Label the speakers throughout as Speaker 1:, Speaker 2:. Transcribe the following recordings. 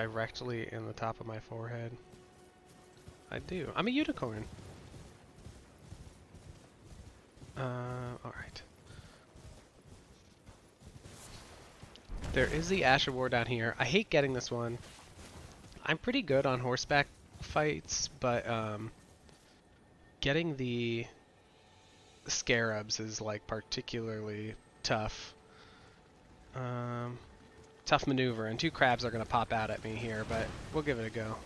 Speaker 1: directly in the top of my forehead. I do. I'm a unicorn. Alright. There is the Asher War down here. I hate getting this one. I'm pretty good on horseback fights, but getting the scarabs is like particularly tough. Tough maneuver, and 2 crabs are going to pop out at me here, but we'll give it a go.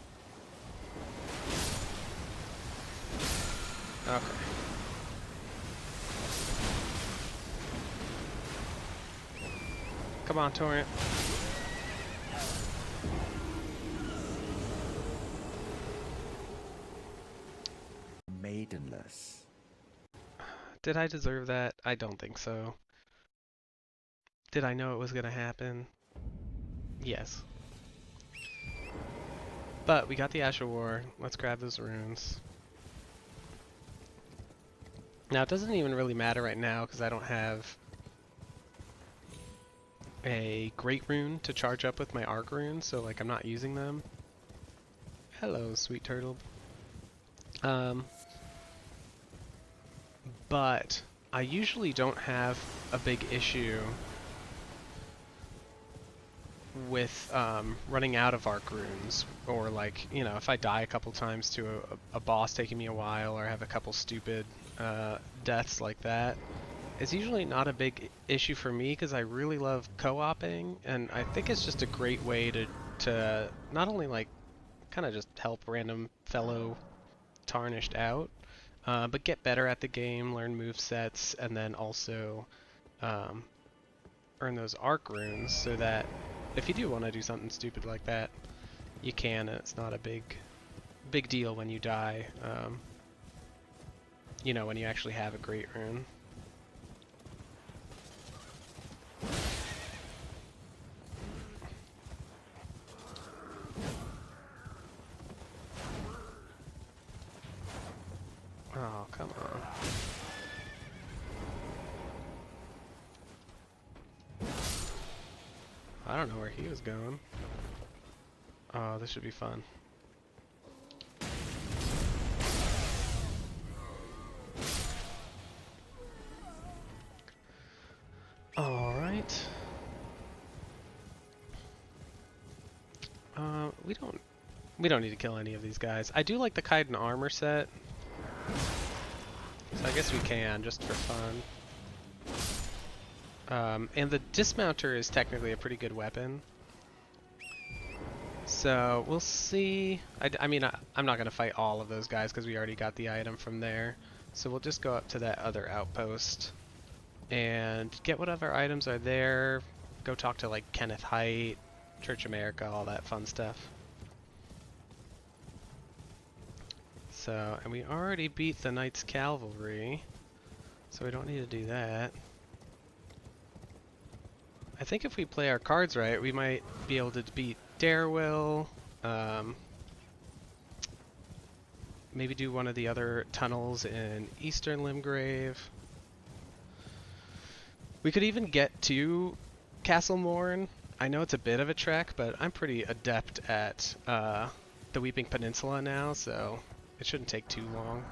Speaker 1: Okay. Come on, Torrent.
Speaker 2: Maidenless.
Speaker 1: Did I deserve that? I don't think so. Did I know it was going to happen? Yes. But we got the Asher War. Let's grab those runes. Now, it doesn't even really matter right now because I don't have a great rune to charge up with my arc runes, so like I'm not using them. Hello, sweet turtle. But I usually don't have a big issue with running out of arc runes, or like, you know, if I die a couple times to a boss taking me a while, or have a couple stupid deaths like that. It's usually not a big issue for me because I really love co-oping, and I think it's just a great way to not only like kind of just help random fellow tarnished out, but get better at the game, learn move sets, and then also earn those arc runes so that if you do want to do something stupid like that, you can, and it's not a big deal when you die. You know, when you actually have a great rune. Oh, come on. I don't know where he was going. Oh, this should be fun. Alright. We don't need to kill any of these guys. I do like the Kaiden armor set. So I guess we can, just for fun. And the dismounter is technically a pretty good weapon. So we'll see. I mean, I'm not going to fight all of those guys because we already got the item from there. So we'll just go up to that other outpost and get whatever items are there. Go talk to like Kenneth Height, Church America, all that fun stuff. So, and we already beat the Knights Cavalry, so we don't need to do that. I think if we play our cards right, we might be able to beat Darewell, maybe do one of the other tunnels in Eastern Limgrave. We could even get to Castle Morne. I know it's a bit of a trek, but I'm pretty adept at the Weeping Peninsula now, so it shouldn't take too long.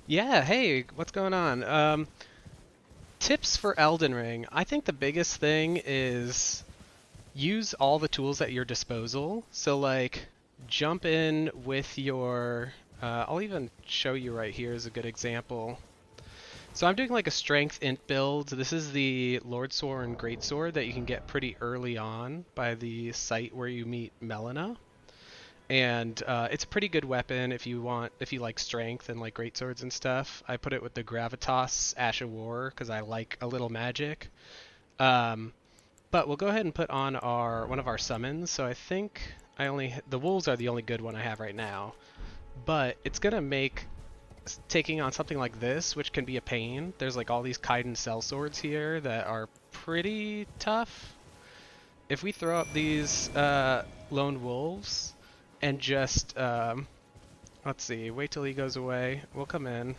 Speaker 1: Yeah, hey, what's going on? Tips for Elden Ring. I think the biggest thing is use all the tools at your disposal. So like, jump in with your... I'll even show you right here as a good example. So I'm doing like a strength int build. This is the Lord Sword and Great Sword that you can get pretty early on by the site where you meet Melina. And it's a pretty good weapon if you like strength and like great swords and stuff. I put it with the Gravitas Asher War because I like a little magic. But we'll go ahead and put on one of our summons. So I think the wolves are the only good one I have right now. But it's gonna make taking on something like this, which can be a pain. There's like all these Kaiden sellswords here that are pretty tough. If we throw up these lone wolves and just, let's see, wait till he goes away. We'll come in.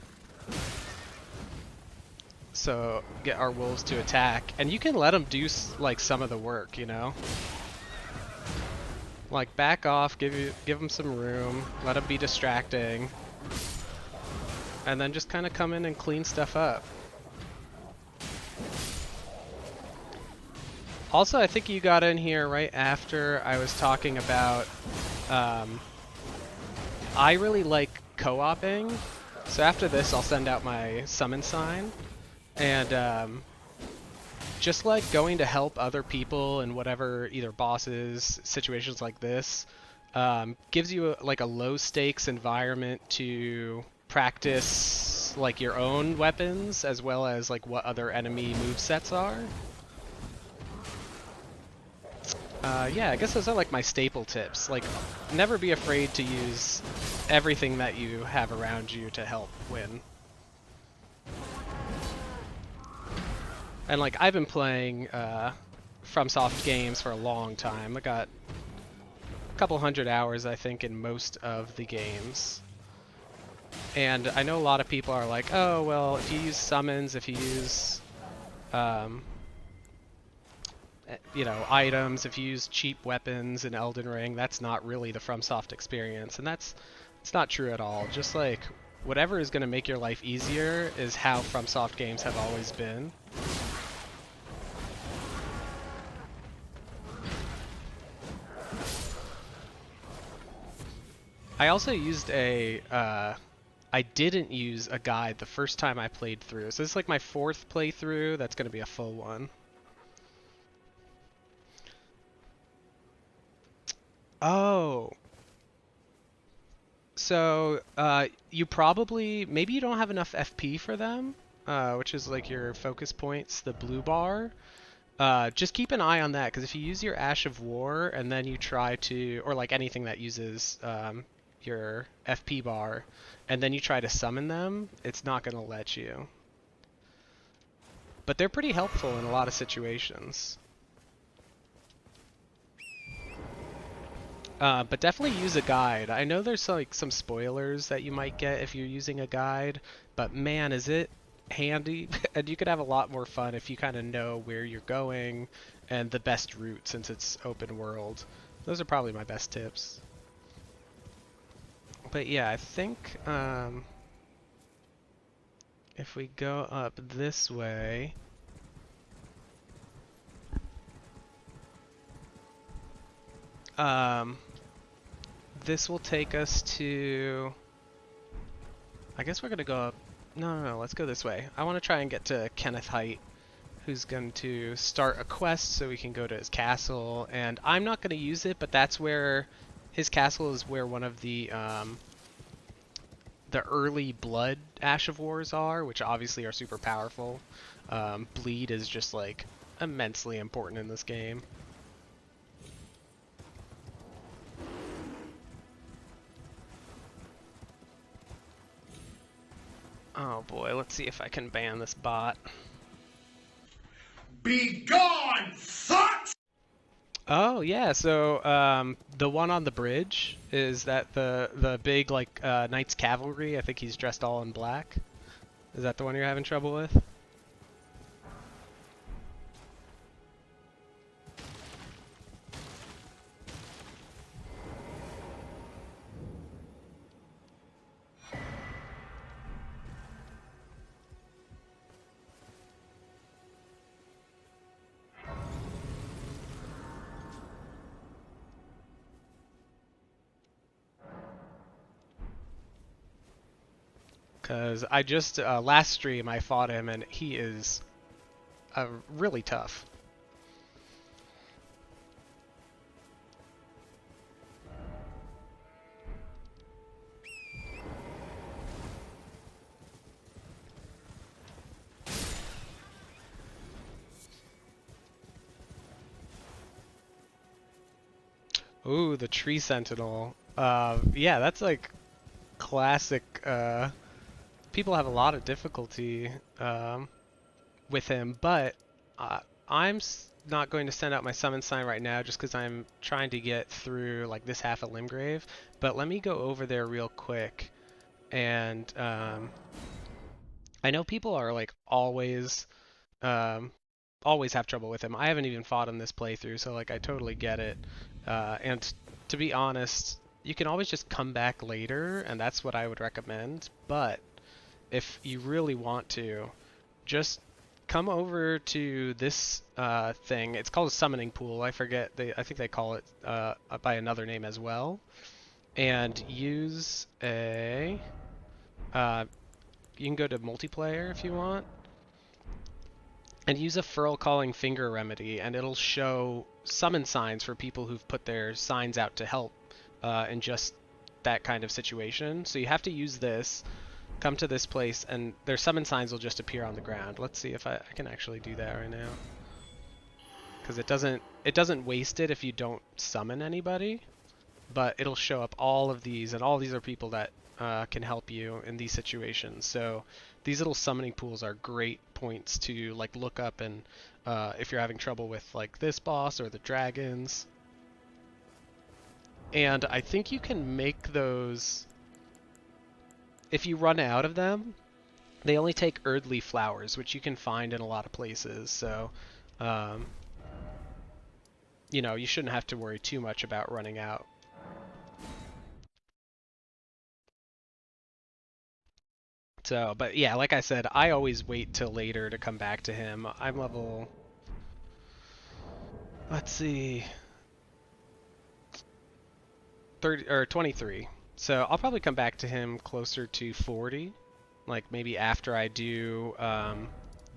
Speaker 1: so get our wolves to attack, and you can let them do like some of the work, you know? Like back off, give them some room, let them be distracting, and then just kind of come in and clean stuff up. Also, I think you got in here right after I was talking about, I really like co-oping, so after this I'll send out my summon sign, and just like going to help other people in whatever, either bosses, situations like this, gives you like a low stakes environment to practice like your own weapons as well as like what other enemy movesets are. Yeah, I guess those are like my staple tips. Like, never be afraid to use everything that you have around you to help win. And like, I've been playing FromSoft games for a long time. I got a couple hundred hours, I think, in most of the games. And I know a lot of people are like, oh, well, if you use summons, if you use, you know, items, if you use cheap weapons in Elden Ring, that's not really the FromSoft experience. And it's not true at all. Just like, whatever is going to make your life easier is how FromSoft games have always been. I also used I didn't use a guide the first time I played through. So this is like my 4th playthrough. That's going to be a full one. Oh. So, you probably, maybe you don't have enough FP for them, which is like your focus points, the blue bar. Just keep an eye on that, because if you use your Ash of War and then you try to, or like anything that uses your FP bar, and then you try to summon them, it's not going to let you. But they're pretty helpful in a lot of situations. But definitely use a guide. I know there's like some spoilers that you might get if you're using a guide, but man, is it handy. And you could have a lot more fun if you kind of know where you're going and the best route since it's open world. Those are probably my best tips. But yeah, I think if we go up this way, this will take us to, I guess we're gonna go up, no, let's go this way. I want to try and get to Kenneth Height, who's going to start a quest so we can go to his castle, and I'm not going to use it, but that's where, his castle is where one of the early blood Ash of Wars are, which obviously are super powerful. Bleed is just like immensely important in this game. Oh boy, let's see if I can ban this bot.
Speaker 2: Be gone, fuck!
Speaker 1: Oh yeah, so the one on the bridge, is that the big like Knights Cavalry? I think he's dressed all in black. Is that the one you're having trouble with? Because I just, last stream I fought him and he is really tough. Ooh, the Tree Sentinel. Yeah, that's like classic. People have a lot of difficulty with him, but I'm not going to send out my summon sign right now just because I'm trying to get through like this half of Limgrave. But let me go over there real quick, and I know people are like um, always have trouble with him. I haven't even fought him this playthrough, so like I totally get it. And to be honest, you can always just come back later, and that's what I would recommend. But if you really want to, just come over to this thing. It's called a summoning pool. I forget. I think they call it by another name as well. And use a. Uh, you can go to multiplayer if you want, and use a furl calling finger remedy, and it'll show summon signs for people who've put their signs out to help in just that kind of situation. So you have to use this, come to this place, and their summon signs will just appear on the ground. Let's see if I can actually do that right now, because it doesn't waste it if you don't summon anybody, but it'll show up all of these, and all these are people that can help you in these situations. So these little summoning pools are great points to like look up, and if you're having trouble with like this boss or the dragons. And I think you can make those if you run out of them. They only take earthly flowers, which you can find in a lot of places. So, um, you shouldn't have to worry too much about running out. So, but yeah, like I said, I always wait till later to come back to him. I'm level, let's see, 30 or 23. So I'll probably come back to him closer to 40, like maybe after I do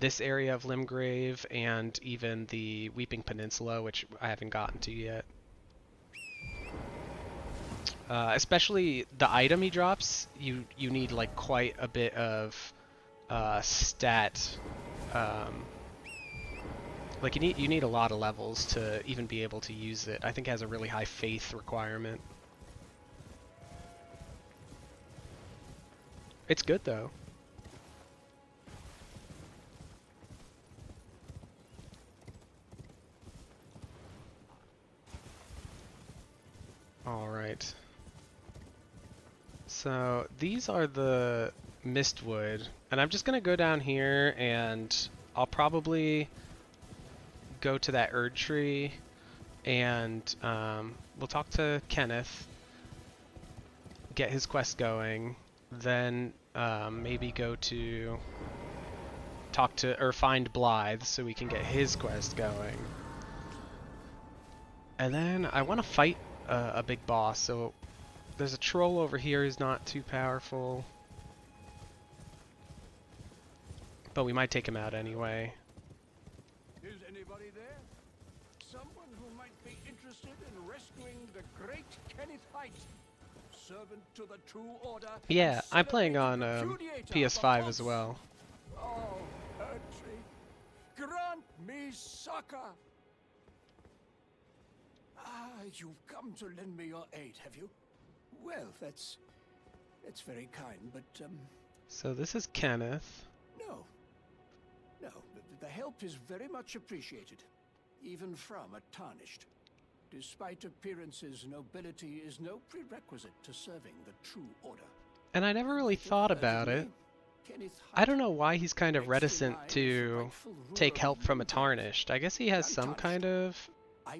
Speaker 1: this area of Limgrave and even the Weeping Peninsula, which I haven't gotten to yet. Especially the item he drops, you need like quite a bit of stat. Um, like you need a lot of levels to even be able to use it. I think it has a really high faith requirement. It's good though. All right. So these are the Mistwood, and I'm just gonna go down here, and I'll probably go to that Erd tree, and we'll talk to Kenneth, get his quest going, then maybe go to talk to or find Blythe so we can get his quest going. And then I want to fight a big boss, so there's a troll over here who's not too powerful, but we might take him out anyway.
Speaker 3: Is anybody there? Someone who might be interested in rescuing the great Kenneth Height, servant to the true order.
Speaker 1: Yeah, I'm playing on
Speaker 3: Repudiator
Speaker 1: PS5
Speaker 3: of
Speaker 1: as
Speaker 3: the
Speaker 1: well.
Speaker 3: Oh, Erdtree, grant me succor. Ah, you've come to lend me your aid, have you? Well, that's very kind, but
Speaker 1: So this is Kenneth.
Speaker 3: no. The help is very much appreciated, even from a tarnished. Despite appearances, nobility is no prerequisite to serving the true order.
Speaker 1: And I never really thought about it. I don't know why he's kind of reticent to take help from a tarnished. I guess he has some kind of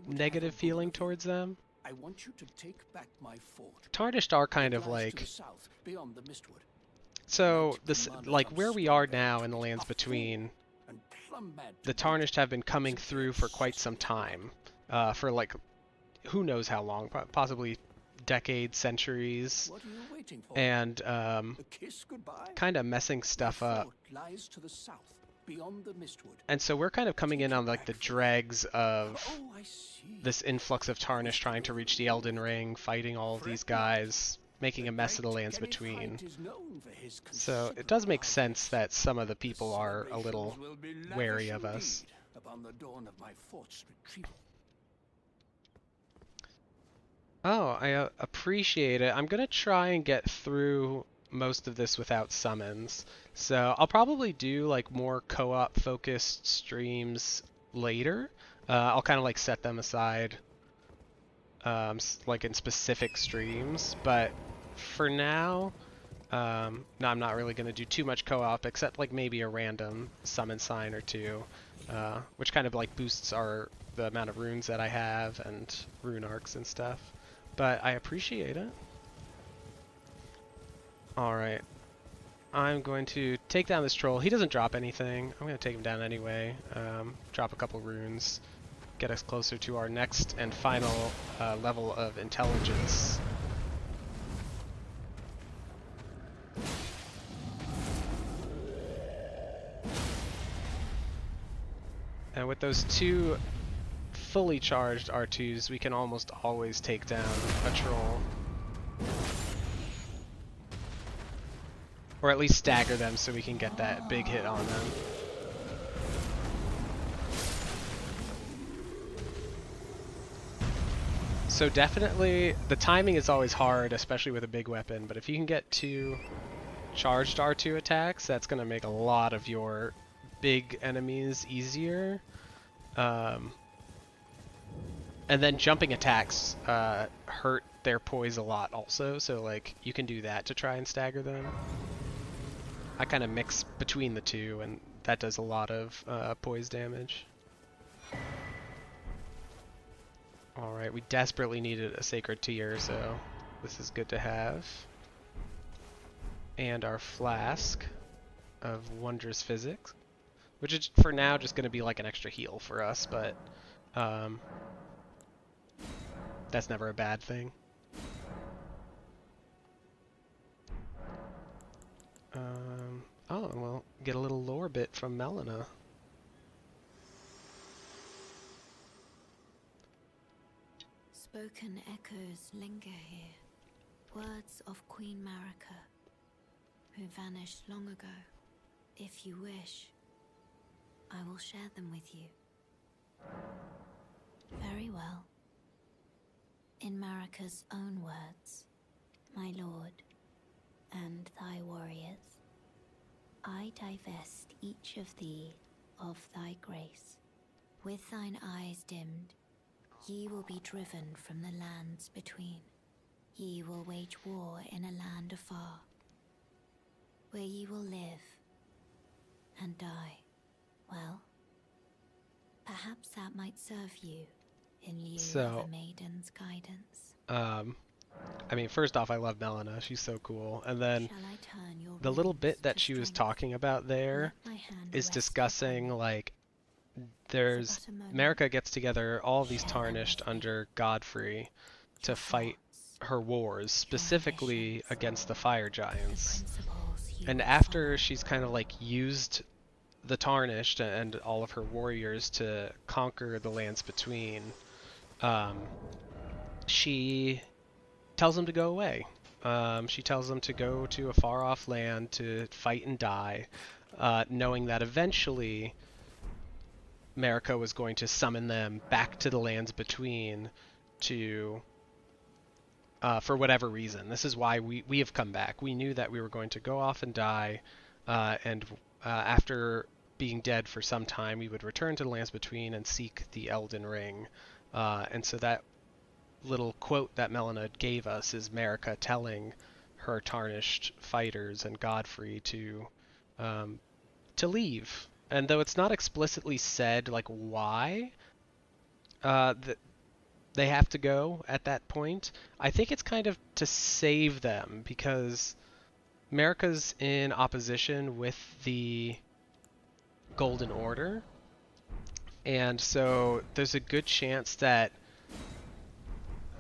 Speaker 1: negative feeling towards them.
Speaker 3: I want you to take back my fort.
Speaker 1: Tarnished are kind of like,
Speaker 3: South, beyond the Mistwood.
Speaker 1: so this, like where we are now in the Lands Between, the Tarnished have been coming through for quite some time, for like who knows how long, possibly decades, centuries,
Speaker 3: What are you waiting for?
Speaker 1: and
Speaker 3: A kiss goodbye?
Speaker 1: kind of messing stuff
Speaker 3: The
Speaker 1: up.
Speaker 3: fort lies to the south, beyond the Mistwood.
Speaker 1: And so we're kind of coming in on like the dregs of
Speaker 3: Oh, I see.
Speaker 1: this influx of Tarnished trying to reach the Elden Ring, fighting all of these guys, making a mess of the Lands
Speaker 3: Kenneth
Speaker 1: Between.
Speaker 3: Height is known for his
Speaker 1: So it does make
Speaker 3: considerable
Speaker 1: sense that some of the people are a little
Speaker 3: celebrations will be
Speaker 1: wary
Speaker 3: lavish
Speaker 1: of us.
Speaker 3: indeed upon the dawn of my fort's retrieval.
Speaker 1: Oh, I appreciate it. I'm gonna try and get through most of this without summons. So I'll probably do like more co-op focused streams later. I'll kind of like set them aside, like in specific streams. But for now, No, I'm not really going to do too much co-op, except like maybe a random summon sign or two, which kind of like boosts the amount of runes that I have and rune arcs and stuff. But I appreciate it. Alright. I'm going to take down this troll. He doesn't drop anything. I'm going to take him down anyway. Drop a couple runes. Get us closer to our next and final level of intelligence. And with those two fully charged R2s, we can almost always take down a troll. Or at least stagger them so we can get that big hit on them. So definitely, the timing is always hard, especially with a big weapon, but if you can get two charged R2 attacks, that's going to make a lot of your big enemies easier. And then jumping attacks hurt their poise a lot also, so like you can do that to try and stagger them. I kind of mix between the two, and that does a lot of poise damage. Alright, we desperately needed a Sacred Tear, so this is good to have. And our Flask of Wondrous Physics, which is for now just going to be like an extra heal for us, but that's never a bad thing. Oh, and we'll get a little lore bit from Melina.
Speaker 4: Spoken echoes linger here, words of Queen Marika, who vanished long ago. If you wish, I will share them with you. Very well. In Marika's own words, my lord, and thy warriors, I divest each of thee of thy grace. With thine eyes dimmed, ye will be driven from the lands between. Ye will wage war in a land afar, where ye will live and die. Well, perhaps that might serve you in lieu of a maiden's guidance.
Speaker 1: I mean, first off, I love Melina. She's so cool. And then the little bit that she was talking about there is discussing, like, Marika gets together all these Tarnished under Godfrey to fight her wars, specifically against the Fire Giants. And after she's kind of, like, used the Tarnished and all of her warriors to conquer the lands between, she tells them to go away. She tells them to go to a far-off land to fight and die, knowing that eventually Marika was going to summon them back to the lands between to, for whatever reason. This is why we have come back. We knew that we were going to go off and die, and after being dead for some time, we would return to the lands between and seek the Elden Ring. And so that little quote that Melina gave us is Marika telling her Tarnished fighters and Godfrey to leave. And though it's not explicitly said like why that they have to go at that point, I think it's kind of to save them, because Marika's in opposition with the Golden Order, and so there's a good chance that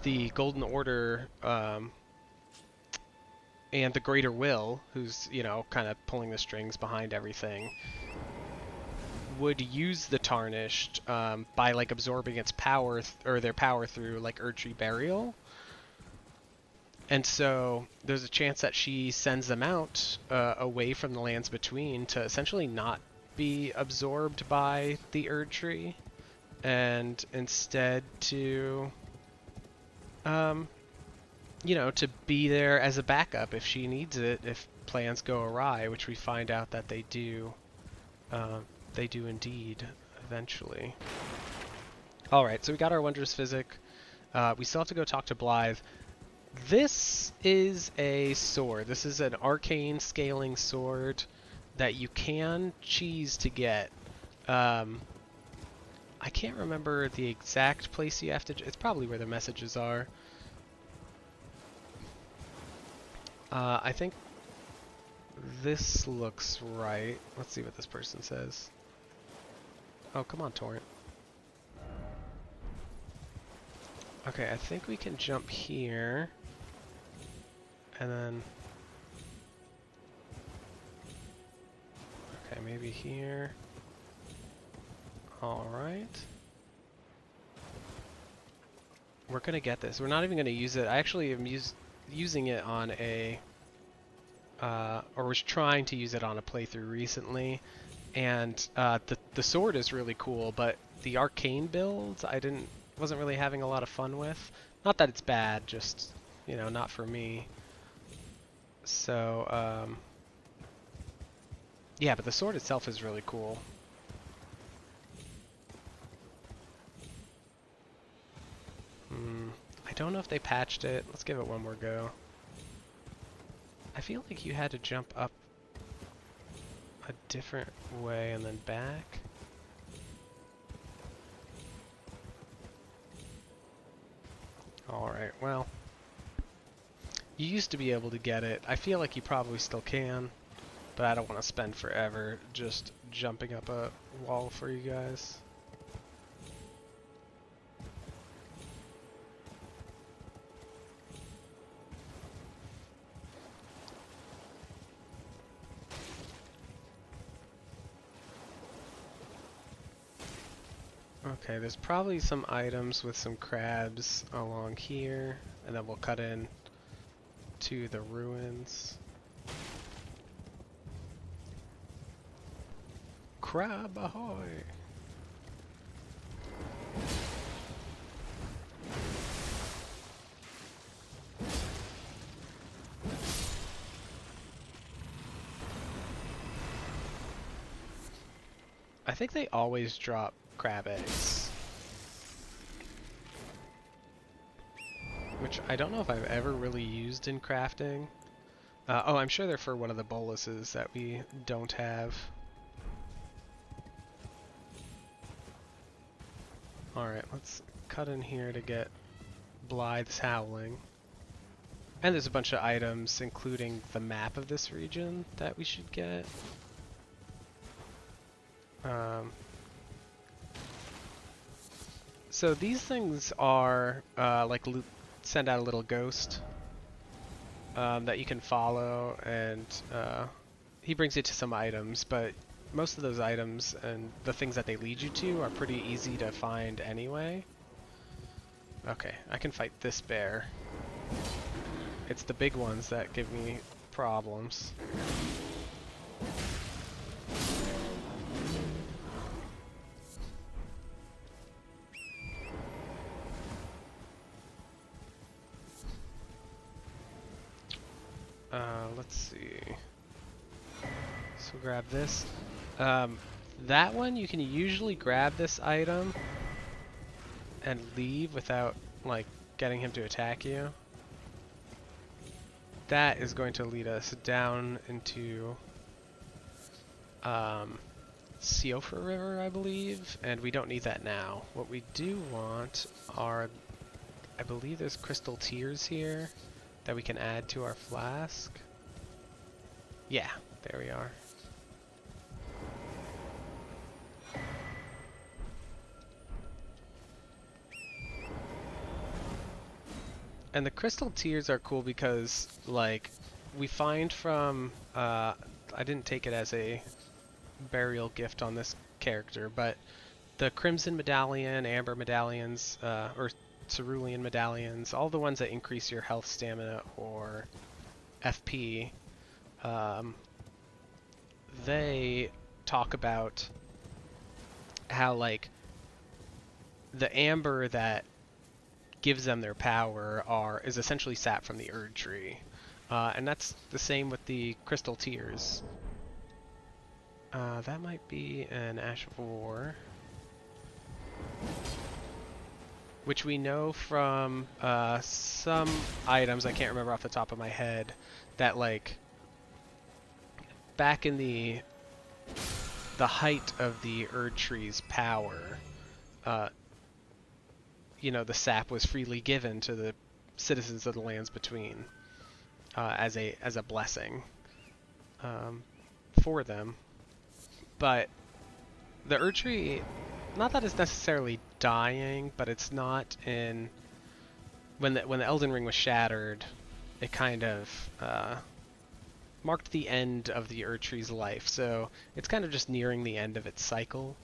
Speaker 1: the Golden Order and the Greater Will, who's, you know, kind of pulling the strings behind everything, would use the Tarnished by, like, absorbing its power or their power through, like, Erdtree Burial. And so there's a chance that she sends them out away from the lands between to essentially not be absorbed by the Erdtree, and instead to you know, to be there as a backup if she needs it, if plans go awry, which we find out that they do indeed eventually. Alright, so we got our Wondrous Physic. We still have to go talk to Blythe. This is a sword. This is an arcane scaling sword that you can cheese to get. I can't remember the exact place you have to... It's probably where the messages are. I think this looks right. Let's see what this person says. Oh, come on, Torrent. Okay, I think we can jump here. And then... Okay, maybe here. Alright. We're gonna get this. We're not even gonna use it. I actually am using it on a... or was trying to use it on a playthrough recently. And the sword is really cool, but the arcane build wasn't really having a lot of fun with. Not that it's bad, just, you know, not for me. So, yeah, but the sword itself is really cool. I don't know if they patched it. Let's give it one more go. I feel like you had to jump up a different way and then back. Alright, well. You used to be able to get it. I feel like you probably still can, but I don't want to spend forever just jumping up a wall for you guys. Okay, there's probably some items with some crabs along here, and then we'll cut in to the ruins. Crab ahoy! I think they always drop crab eggs. Which I don't know if I've ever really used in crafting. Oh, I'm sure they're for one of the boluses that we don't have. Alright, let's cut in here to get Blythe's Howling. And there's a bunch of items, including the map of this region, that we should get. So these things are like send out a little ghost that you can follow, and he brings you to some items, but most of those items and the things that they lead you to are pretty easy to find anyway. Okay, I can fight this bear. It's the big ones that give me problems. Let's see. So grab this. That one, you can usually grab this item and leave without, like, getting him to attack you. That is going to lead us down into Seofer River, I believe, and we don't need that now. What we do want are, I believe there's crystal tears here that we can add to our flask. Yeah, there we are. And the crystal tears are cool because, like, we find from, I didn't take it as a burial gift on this character, but the Crimson Medallion, Amber Medallions, or Cerulean Medallions, all the ones that increase your health, stamina, or FP, they talk about how, like, the amber that gives them their power is essentially sap from the Erd tree. And that's the same with the crystal tears. That might be an Ash of War. which we know from some items, I can't remember off the top of my head, that like back in the height of the Erd Tree's power, you know, the sap was freely given to the citizens of the lands between as a blessing for them. But the Erd Tree, not that it's necessarily dying, but it's not in when the Elden Ring was shattered, it kind of marked the end of the Erd Tree's life. So it's kind of just nearing the end of its cycle,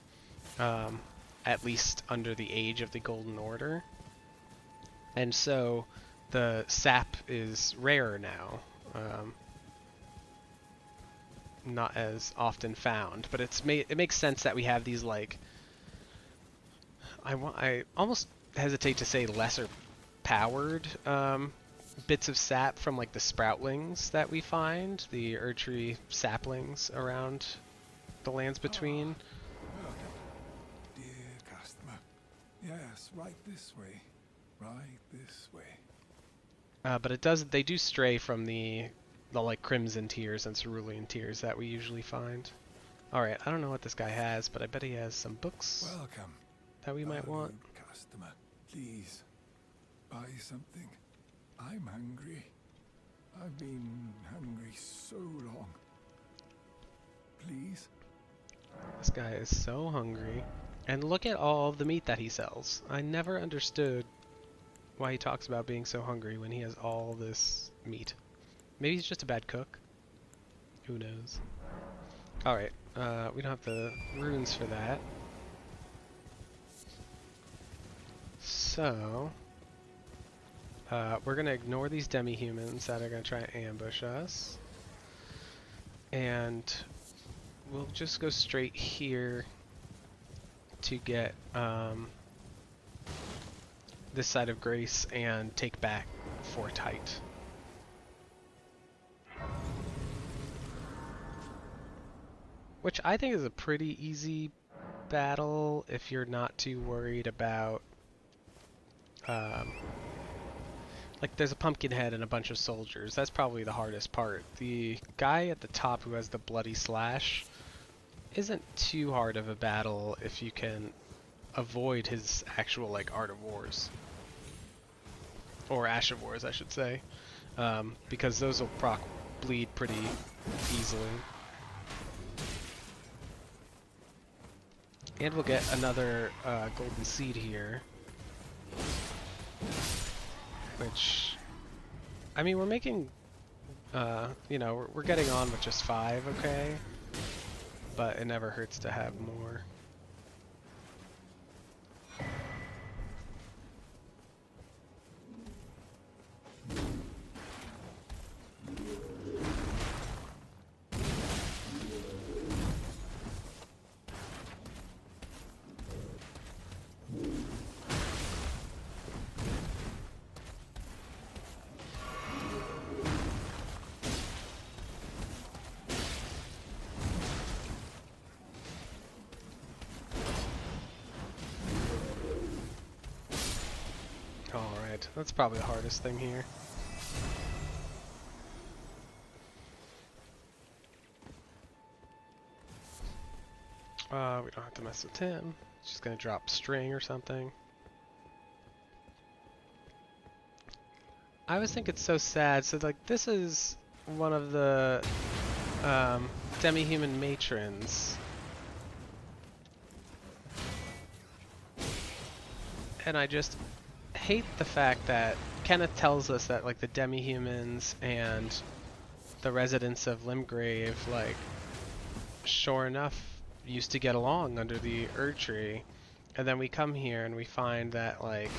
Speaker 1: at least under the age of the Golden Order. And so the sap is rarer now, not as often found. But it makes sense that we have these like I almost hesitate to say lesser powered bits of sap from like the sproutlings that we find, the Erd Tree saplings around the lands between.
Speaker 5: Welcome, dear customer. Yes, right this way. Right this way.
Speaker 1: But they do stray from the like crimson tears and cerulean tears that we usually find. Alright, I don't know what this guy has, but I bet he has some books
Speaker 5: Welcome.
Speaker 1: that we might want.
Speaker 5: Customer, please buy something. I'm hungry. I've been hungry so long. Please?
Speaker 1: This guy is so hungry. And look at all of the meat that he sells. I never understood why he talks about being so hungry when he has all this meat. Maybe he's just a bad cook. Who knows? Alright, we don't have the runes for that. So, we're going to ignore these demi-humans that are going to try and ambush us. And we'll just go straight here to get this side of Grace and take back Fort Height. Which I think is a pretty easy battle if you're not too worried about like there's a pumpkin head and a bunch of soldiers. That's probably the hardest part. The guy at the top who has the bloody slash isn't too hard of a battle if you can avoid his actual like Art of Wars. Or Ash of Wars, I should say. Because those will proc bleed pretty easily. And we'll get another golden seed here. Which, I mean, we're making, you know, we're getting on with just 5, okay? But it never hurts to have more. Alright, that's probably the hardest thing here. We don't have to mess with him. He's just gonna drop string or something. I always think it's so sad. So like this is one of the demi-human matrons. And I just hate the fact that Kenneth tells us that like the demi-humans and the residents of Limgrave, like, sure enough, used to get along under the Erd Tree, and then we come here and we find that like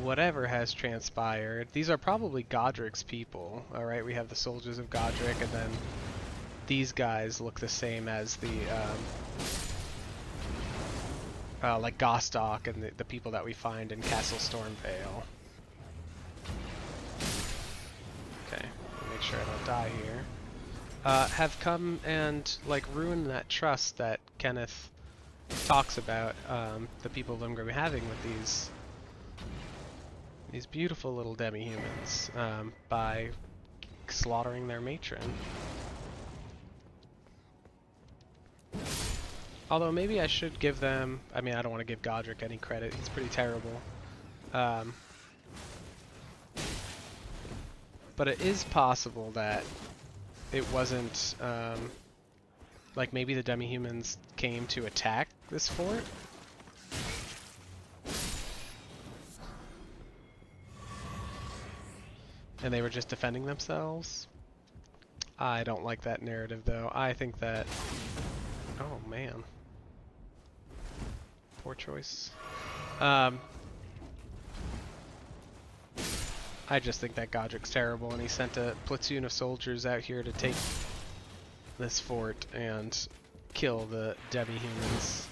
Speaker 1: whatever has transpired, these are probably Godric's people. All right, we have the soldiers of Godric, and then these guys look the same as the like Gostock and the people that we find in Castle Stormvale. Okay, make sure I don't die here. Have come and like ruin that trust that Kenneth talks about the people of Limgrave having with these beautiful little demi-humans by slaughtering their matron. Although maybe I should give them, I mean, I don't want to give Godric any credit, he's pretty terrible. But it is possible that it wasn't, like maybe the demi-humans came to attack this fort. And they were just defending themselves. I don't like that narrative though. I think that, oh man. Poor choice. I just think that Godric's terrible, and he sent a platoon of soldiers out here to take this fort and kill the demi-humans.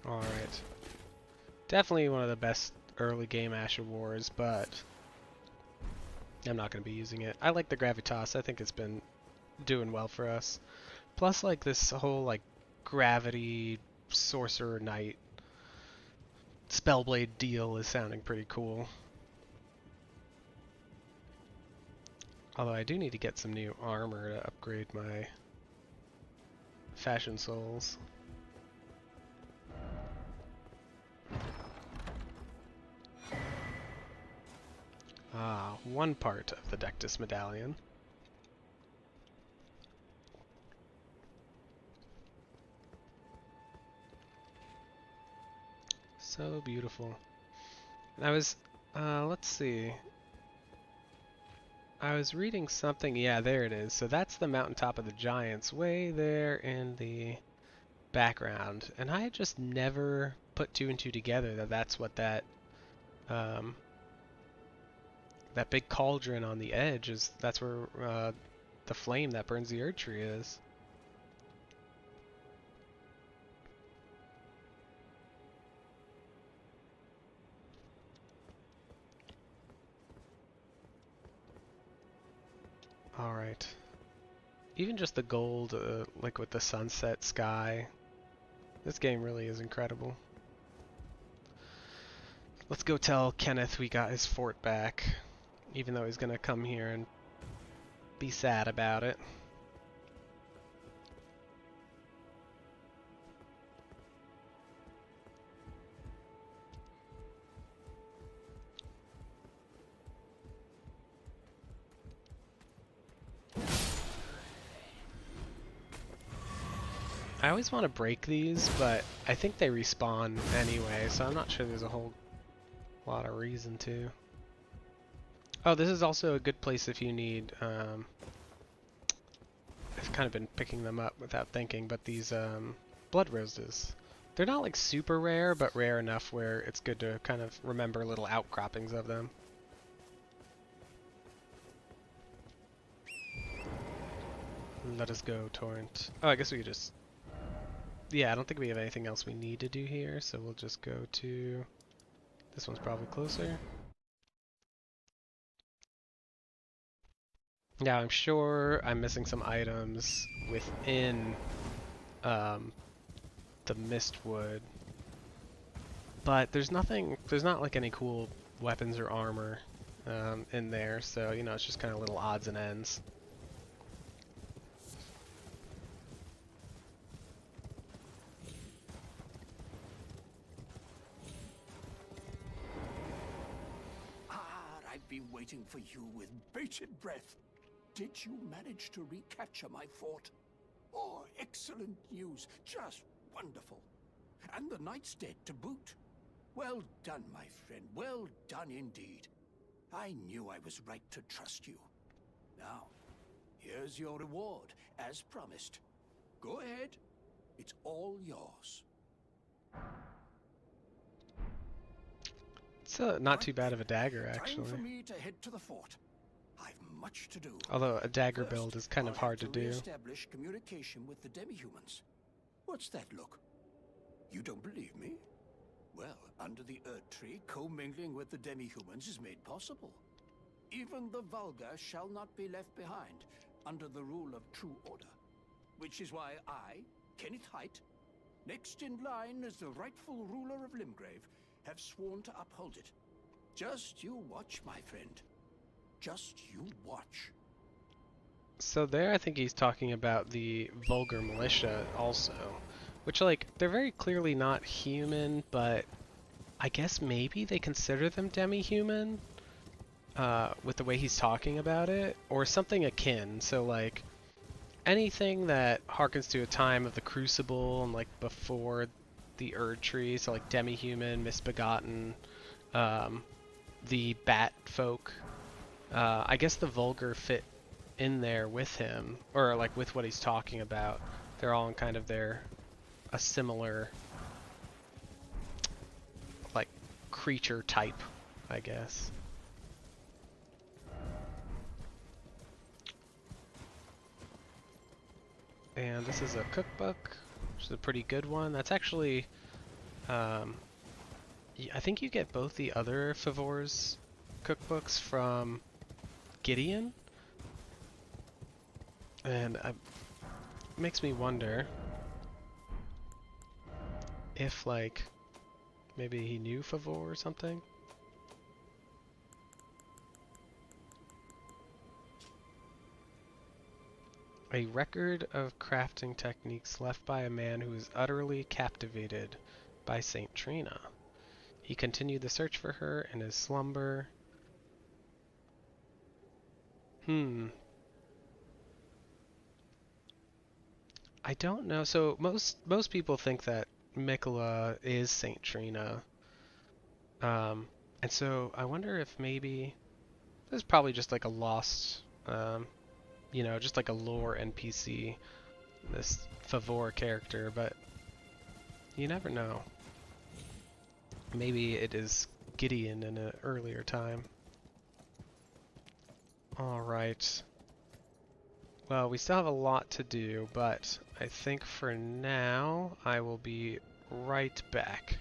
Speaker 1: Alright. Definitely one of the best early game Ash of Wars, but I'm not going to be using it. I like the Gravitas. I think it's been doing well for us. Plus, like, this whole, like, Gravity Sorcerer Knight Spellblade deal is sounding pretty cool. Although I do need to get some new armor to upgrade my Fashion Souls. Ah, one part of the Dectus Medallion. So beautiful. And I was, let's see. I was reading something, yeah, there it is. So that's the mountaintop of the Giants, way there in the background. And I had just never put two and two together that that's what that, that big cauldron on the edge is, that's where the flame that burns the Erd Tree is. Alright. Even just the gold, like with the sunset sky, this game really is incredible. Let's go tell Kenneth we got his fort back, even though he's gonna come here and be sad about it. I always want to break these, but I think they respawn anyway, so I'm not sure there's a whole lot of reason to. Oh, this is also a good place if you need, I've kind of been picking them up without thinking, but these blood roses. They're not like super rare, but rare enough where it's good to kind of remember little outcroppings of them. Let us go, Torrent. Oh, I guess we could just... Yeah, I don't think we have anything else we need to do here, so we'll just go to... This one's probably closer. Now, I'm sure I'm missing some items within the Mistwood, but there's nothing, there's not like any cool weapons or armor in there, so, you know, it's just kind of little odds and ends.
Speaker 3: I've been waiting for you with bated breath. Did you manage to recapture my fort? Oh, excellent news. Just wonderful. And the knight's dead to boot. Well done, my friend. Well done indeed. I knew I was right to trust you. Now, here's your reward, as promised. Go ahead. It's all yours.
Speaker 1: It's not too bad of a dagger, actually.
Speaker 3: Time for me to head to the fort. I've much to do.
Speaker 1: Although a dagger
Speaker 3: First,
Speaker 1: build is kind of
Speaker 3: I'll
Speaker 1: hard to
Speaker 3: have to
Speaker 1: do.
Speaker 3: re-establish communication with the demi-humans. What's that look? You don't believe me? Well, under the Earth Tree, commingling with the demi-humans is made possible. Even the vulgar shall not be left behind, under the rule of true order. Which is why I, Kenneth Height, next in line as the rightful ruler of Limgrave, have sworn to uphold it. Just you watch, my friend. Just you watch.
Speaker 1: So there I think he's talking about the vulgar militia also. Which, like, they're very clearly not human, but I guess maybe they consider them demi-human with the way he's talking about it, or something akin. So, like, anything that harkens to a time of the Crucible and, like, before the Erd Tree, so, like, demi-human, misbegotten, the bat folk, I guess the vulgar fit in there with him, or, like, with what he's talking about. They're all in kind of a similar, like, creature type, I guess. And this is a cookbook, which is a pretty good one. That's actually, I think you get both the other Favor's cookbooks from Gideon, and it makes me wonder if, like, maybe he knew Favor or something. A record of crafting techniques left by a man who is utterly captivated by Saint Trina. He continued the search for her in his slumber. I don't know. So most people think that Mikola is Saint Trina. And so I wonder if maybe this is probably just like a lost, just like a lore NPC, this Favor character, but you never know. Maybe it is Gideon in an earlier time. Alright. Well, we still have a lot to do, but I think for now I will be right back.